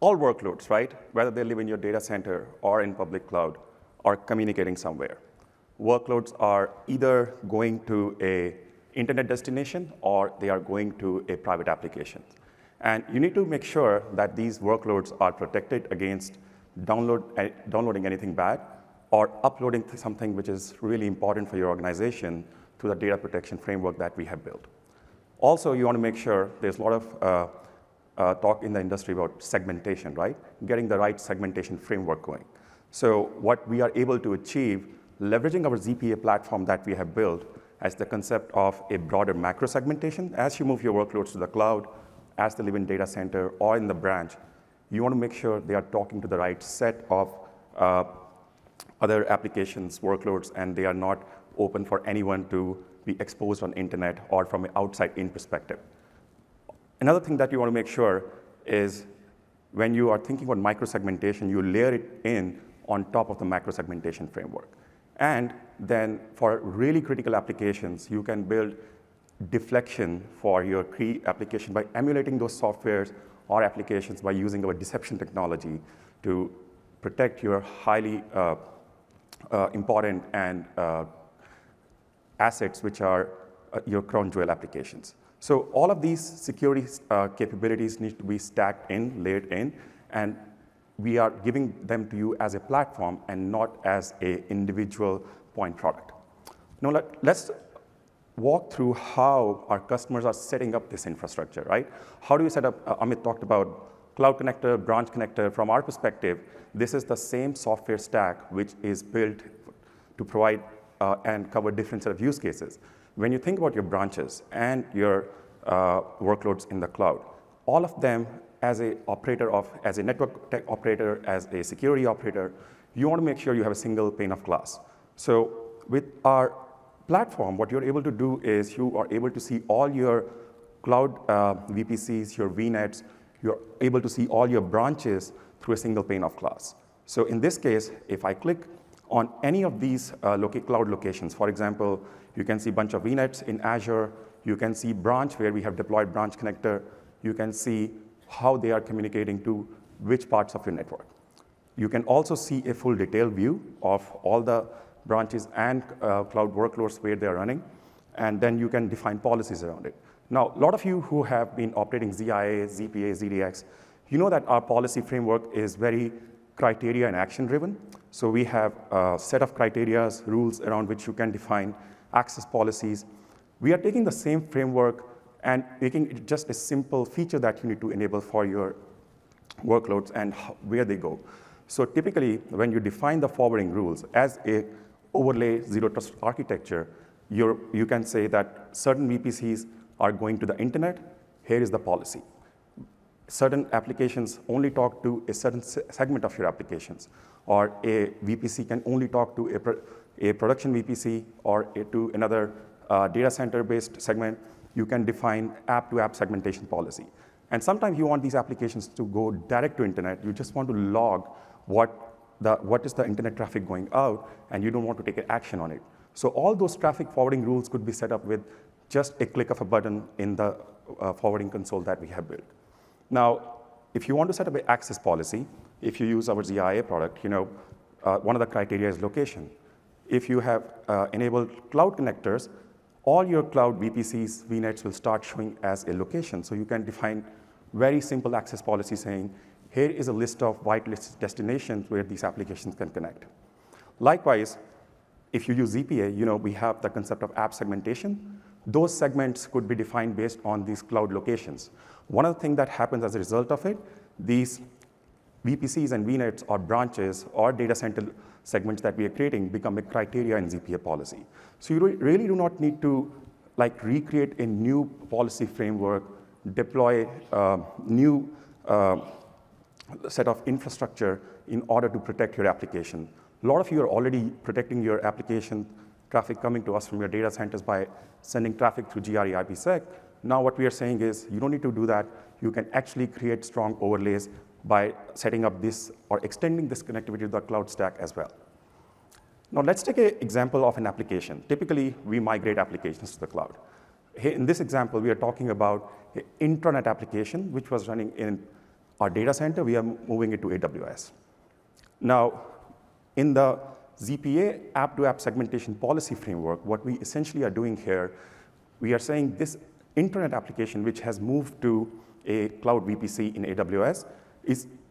all workloads, right, whether they live in your data center or in public cloud, are communicating somewhere. Workloads are either going to an internet destination or they are going to a private application. And you need to make sure that these workloads are protected against downloading anything bad or uploading something which is really important for your organization to the data protection framework that we have built. Also, you want to make sure there's a lot of talk in the industry about segmentation, right? Getting the right segmentation framework going. So what we are able to achieve, leveraging our ZPA platform that we have built as the concept of a broader macro segmentation. As you move your workloads to the cloud, as they live in data center or in the branch, you want to make sure they are talking to the right set of other applications, workloads, and they are not open for anyone to be exposed on internet or from an outside-in perspective. Another thing that you want to make sure is when you are thinking about micro-segmentation, you layer it in on top of the macro-segmentation framework. And then for really critical applications, you can build deflection for your key application by emulating those softwares or applications by using our deception technology to protect your highly important and assets, which are your crown jewel applications. So all of these security capabilities need to be stacked in, layered in, and we are giving them to you as a platform and not as an individual point product. Now let's walk through how our customers are setting up this infrastructure, right? How do we set up, Amit talked about cloud connector, branch connector. From our perspective, this is the same software stack which is built to provide and cover different set of use cases. When you think about your branches and your workloads in the cloud, all of them as a network tech operator, as a security operator, you want to make sure you have a single pane of glass. So with our platform, what you're able to do is you are able to see all your cloud VPCs, your VNets, you're able to see all your branches through a single pane of glass. So in this case, if I click on any of these cloud locations, for example, you can see a bunch of VNets in Azure. You can see branch where we have deployed branch connector. You can see how they are communicating to which parts of your network. You can also see a full detailed view of all the branches and cloud workloads where they are running, and then you can define policies around it. Now, a lot of you who have been operating ZIA, ZPA, ZDX, you know that our policy framework is very criteria and action-driven. So we have a set of criteria, rules around which you can define access policies. We are taking the same framework and making it just a simple feature that you need to enable for your workloads and where they go. So typically, when you define the forwarding rules as a overlay zero trust architecture, you can say that certain VPCs are going to the internet. Here is the policy. Certain applications only talk to a certain segment of your applications, or a VPC can only talk to a production VPC or to another data center-based segment. You can define app-to-app segmentation policy. And sometimes you want these applications to go direct to internet. You just want to log what is the internet traffic going out, and you don't want to take action on it. So all those traffic forwarding rules could be set up with just a click of a button in the forwarding console that we have built. Now, if you want to set up an access policy, if you use our ZIA product, one of the criteria is location. If you have enabled cloud connectors, all your cloud VPCs, VNets will start showing as a location. So you can define very simple access policy saying, here is a list of whitelisted destinations where these applications can connect. Likewise, if you use ZPA, we have the concept of app segmentation. Those segments could be defined based on these cloud locations. One of the things that happens as a result of it, these VPCs and VNets or branches or data center segments that we are creating become a criteria in ZPA policy. So you really do not need to recreate a new policy framework, deploy a new set of infrastructure in order to protect your application. A lot of you are already protecting your application traffic coming to us from your data centers by sending traffic through GRE IPsec. Now what we are saying is you don't need to do that. You can actually create strong overlays by setting up this or extending this connectivity to the cloud stack as well. Now let's take an example of an application. Typically, we migrate applications to the cloud. Here, in this example, we are talking about an intranet application which was running in our data center, we are moving it to AWS. Now, in the ZPA app-to-app segmentation policy framework, what we essentially are doing here, we are saying this internet application, which has moved to a cloud VPC in AWS,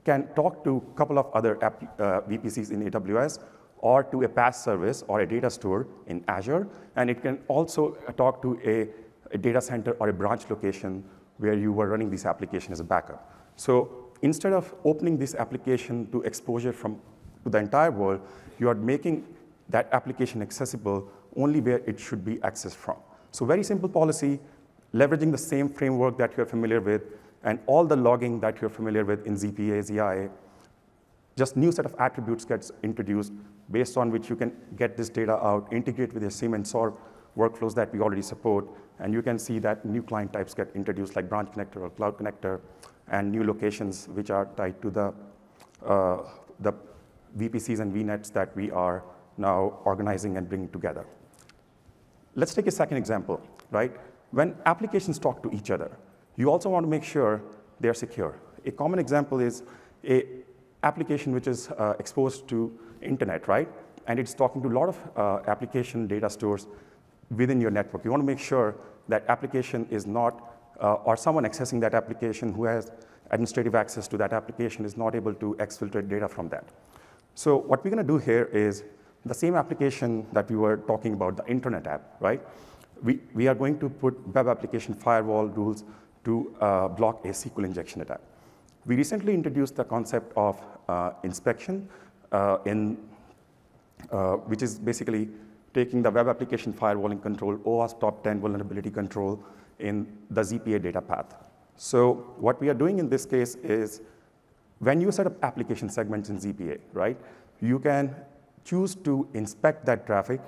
can talk to a couple of other VPCs in AWS, or to a PaaS service or a data store in Azure, and it can also talk to a data center or a branch location where you were running this application as a backup. So instead of opening this application to exposure to the entire world, you are making that application accessible only where it should be accessed from. So very simple policy, leveraging the same framework that you're familiar with, and all the logging that you're familiar with in ZPA, ZIA. Just new set of attributes gets introduced based on which you can get this data out, integrate with your SIEM and SOAR workflows that we already support, and you can see that new client types get introduced, like branch connector or cloud connector, and new locations which are tied to the VPCs and VNets that we are now organizing and bringing together. Let's take a second example, right? When applications talk to each other, you also want to make sure they're secure. A common example is an application which is exposed to internet, right? And it's talking to a lot of application data stores within your network. You want to make sure that application is not, or someone accessing that application who has administrative access to that application is not able to exfiltrate data from that. So what we're going to do here is the same application that we were talking about, the internet app, right? We are going to put web application firewall rules to block a SQL injection attack. We recently introduced the concept of inspection, which is basically taking the web application firewalling control, OWASP top 10 vulnerability control in the ZPA data path. So what we are doing in this case is when you set up application segments in ZPA, right, you can choose to inspect that traffic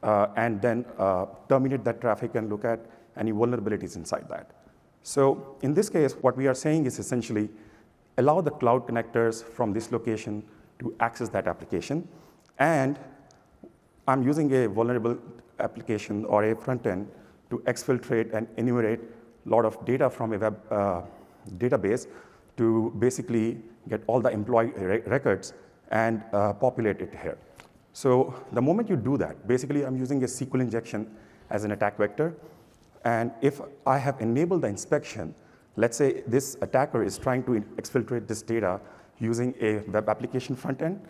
and then terminate that traffic and look at any vulnerabilities inside that. So in this case, what we are saying is essentially allow the cloud connectors from this location to access that application. And I'm using a vulnerable application or a front end to exfiltrate and enumerate a lot of data from a web database to basically get all the employee records and populate it here. So the moment you do that, basically I'm using a SQL injection as an attack vector. And if I have enabled the inspection, let's say this attacker is trying to exfiltrate this data using a web application front end,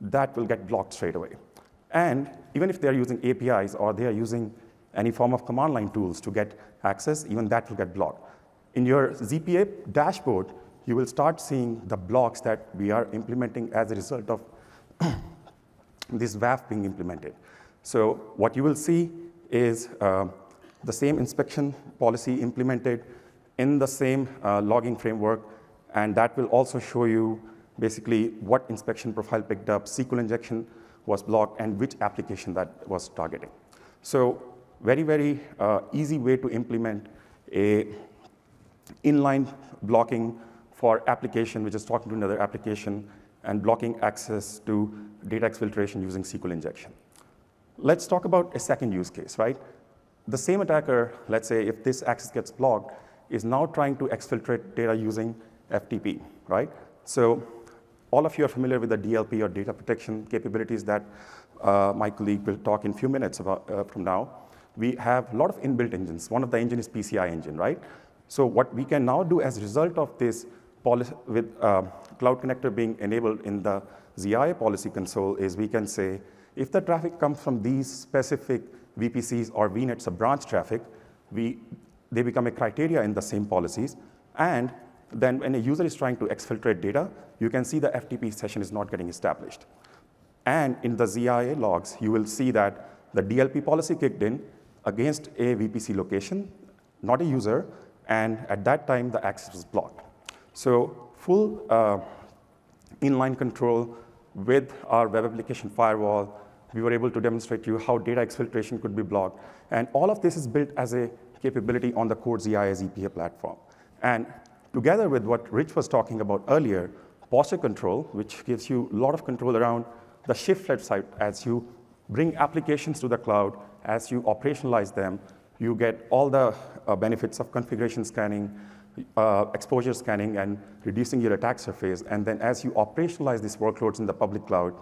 that will get blocked straight away. And even if they're using APIs or they are using any form of command line tools to get access, even that will get blocked. In your ZPA dashboard, you will start seeing the blocks that we are implementing as a result of this WAF being implemented. So what you will see is the same inspection policy implemented in the same logging framework, and that will also show you basically what inspection profile picked up, SQL injection was blocked, and which application that was targeting. So very, very easy way to implement a inline blocking for application which is talking to another application and blocking access to data exfiltration using SQL injection. Let's talk about a second use case, right? The same attacker, let's say if this access gets blocked, is now trying to exfiltrate data using FTP, right? So all of you are familiar with the DLP or data protection capabilities that my colleague will talk in a few minutes about from now. We have a lot of inbuilt engines. One of the engine is PCI engine, right? So what we can now do as a result of this policy with Cloud Connector being enabled in the ZIA policy console is we can say, if the traffic comes from these specific VPCs or VNets or branch traffic, they become a criteria in the same policies. And then when a user is trying to exfiltrate data, you can see the FTP session is not getting established. And in the ZIA logs, you will see that the DLP policy kicked in against a VPC location, not a user, and at that time, the access was blocked. So full inline control with our web application firewall, we were able to demonstrate to you how data exfiltration could be blocked. And all of this is built as a capability on the core ZIA ZPA platform. And together with what Rich was talking about earlier, posture control, which gives you a lot of control around the shift left side as you bring applications to the cloud, as you operationalize them, you get all the benefits of configuration scanning, exposure scanning and reducing your attack surface. And then as you operationalize these workloads in the public cloud,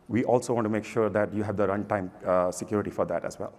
we also want to make sure that you have the runtime security for that as well.